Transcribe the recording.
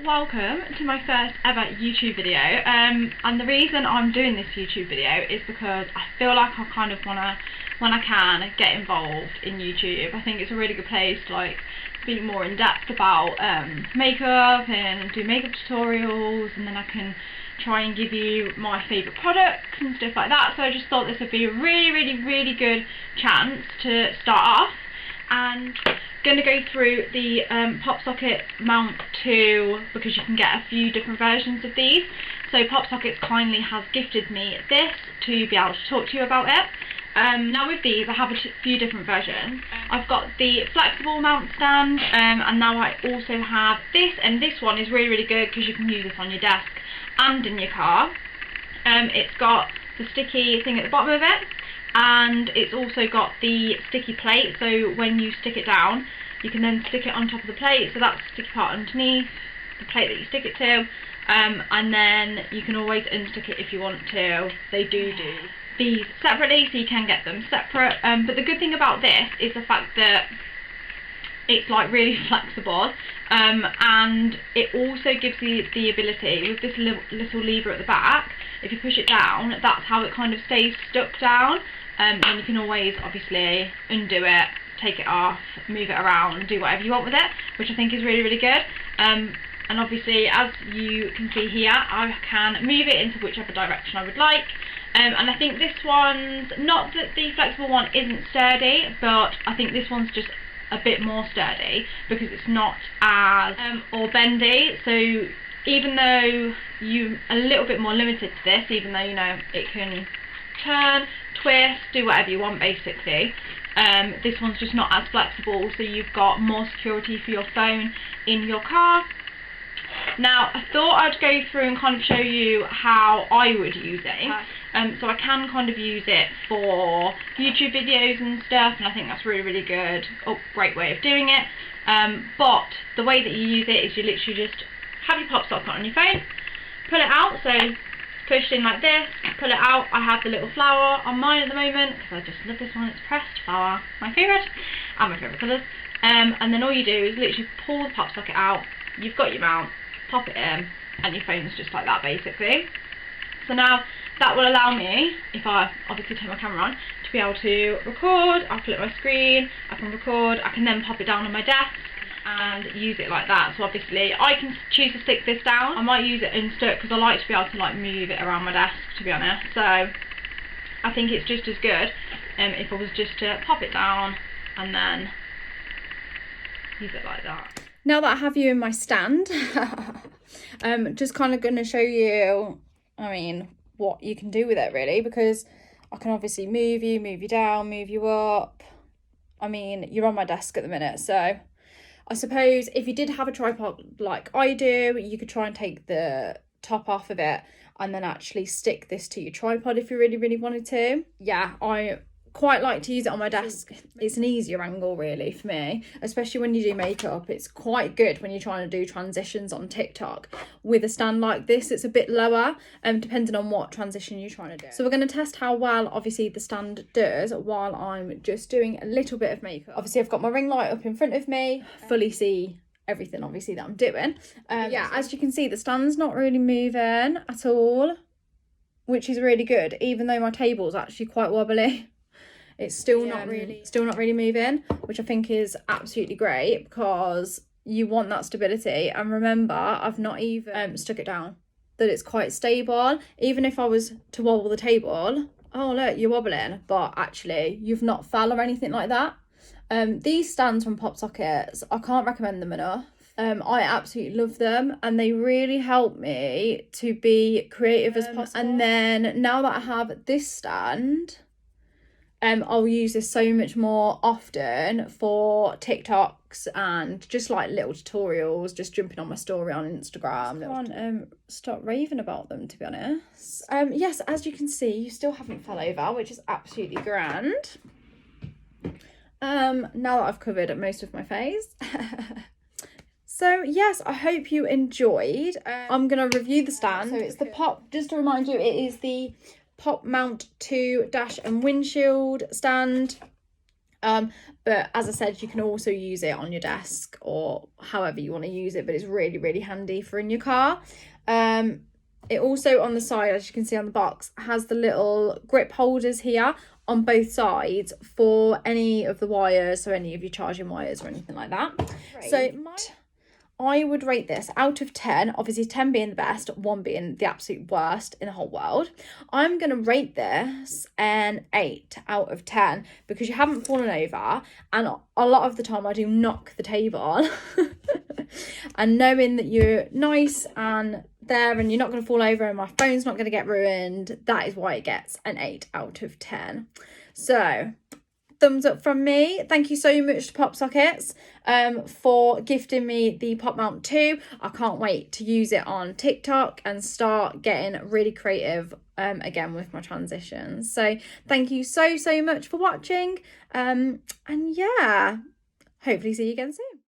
Welcome to my first ever YouTube video, and the reason I'm doing this YouTube video is because I feel like I kind of want to, when I can, get involved in YouTube. I think it's a really good place to like be more in depth about makeup and do makeup tutorials, and then I can try and give you my favourite products and stuff like that. So I just thought this would be a really good chance to start off, and going to go through the Popsocket Mount 2 because you can get a few different versions of these. So Popsockets kindly has gifted me this to be able to talk to you about it. Now with these I have a few different versions. I've got the flexible mount stand, and now I also have this, and this one is really good because you can use this on your desk and in your car. It's got the sticky thing at the bottom of it, and it's also got the sticky plate, so when you stick it down you can then stick it on top of the plate, so that's the sticky part underneath the plate that you stick it to, and then you can always unstick it if you want to. They do these separately, so you can get them separate, but the good thing about this is the fact that it's like really flexible, and it also gives you the ability with this little lever at the back. If you push it down, that's how it kind of stays stuck down, and you can always obviously undo it, take it off, move it around, do whatever you want with it, which I think is really good. And obviously, as you can see here, I can move it into whichever direction I would like. And I think this one's, not that the flexible one isn't sturdy, but I think this one's just a bit more sturdy because it's not as or bendy. So even though you're a little bit more limited to this, even though you know it can turn, twist, do whatever you want basically, this one's just not as flexible, so you've got more security for your phone in your car. Now I thought I'd go through and kind of show you how I would use it. So I can kind of use it for YouTube videos and stuff, and I think that's really good, great way of doing it. But the way that you use it is you literally just have your pop socket on your phone, pull it out, so pushed in like this, pull it out. I have the little flower on mine at the moment because I just love this one. It's pressed flower, my favourite, and my favourite colours. And then all you do is literally pull the pop socket out, you've got your mount, pop it in, and your phone's just like that basically. So now that will allow me, if I obviously turn my camera on, to be able to record. I'll flip my screen, I can record, I can then pop it down on my desk and use it like that. So obviously I can choose to stick this down. I might use it unstuck because I like to be able to like move it around my desk, to be honest. So I think it's just as good if I was just to pop it down and then use it like that. Now that I have you in my stand, just kind of going to show you, I mean, what you can do with it really, because I can obviously move you down, move you up. I mean, you're on my desk at the minute, so I suppose if you did have a tripod like I do, you could try and take the top off of it and then actually stick this to your tripod if you really wanted to. Yeah, I quite like to use it on my desk. It's an easier angle really for me, especially when you do makeup. It's quite good when you're trying to do transitions on TikTok. With a stand like this, it's a bit lower, depending on what transition you're trying to do. So we're going to test how well obviously the stand does while I'm just doing a little bit of makeup. Obviously I've got my ring light up in front of me, fully see everything obviously that I'm doing. Yeah, as you can see, the stand's not really moving at all, which is really good, even though my table's actually quite wobbly. It's still not really moving, which I think is absolutely great because you want that stability. And remember, I've not even stuck it down, that it's quite stable. Even if I was to wobble the table, oh look, you're wobbling, but actually you've not fell or anything like that. These stands from Popsockets, I can't recommend them enough. I absolutely love them, and they really help me to be creative as possible. And then now that I have this stand, I'll use this so much more often for TikToks and just like little tutorials, just jumping on my story on Instagram. I can't stop raving about them, to be honest. Yes, as you can see, you still haven't fell over, which is absolutely grand. Now that I've covered most of my face. So yes, I hope you enjoyed. I'm going to review the stand. So it's the Pop, just to remind you, it is the Pop Mount 2 dash and windshield stand. But as I said, you can also use it on your desk or however you want to use it, but it's really, really handy for in your car. It also, on the side, as you can see on the box, has the little grip holders here on both sides for any of the wires, so any of your charging wires or anything like that. Great. So I would rate this out of 10, obviously 10 being the best, 1 being the absolute worst in the whole world. I'm going to rate this an 8 out of 10 because you haven't fallen over, and a lot of the time I do knock the table on. And knowing that you're nice and there and you're not going to fall over and my phone's not going to get ruined, that is why it gets an 8 out of 10. So thumbs up from me. Thank you so much to Popsockets for gifting me the Pop Mount 2. I can't wait to use it on TikTok and start getting really creative again with my transitions. So thank you so much for watching, and yeah, hopefully see you again soon.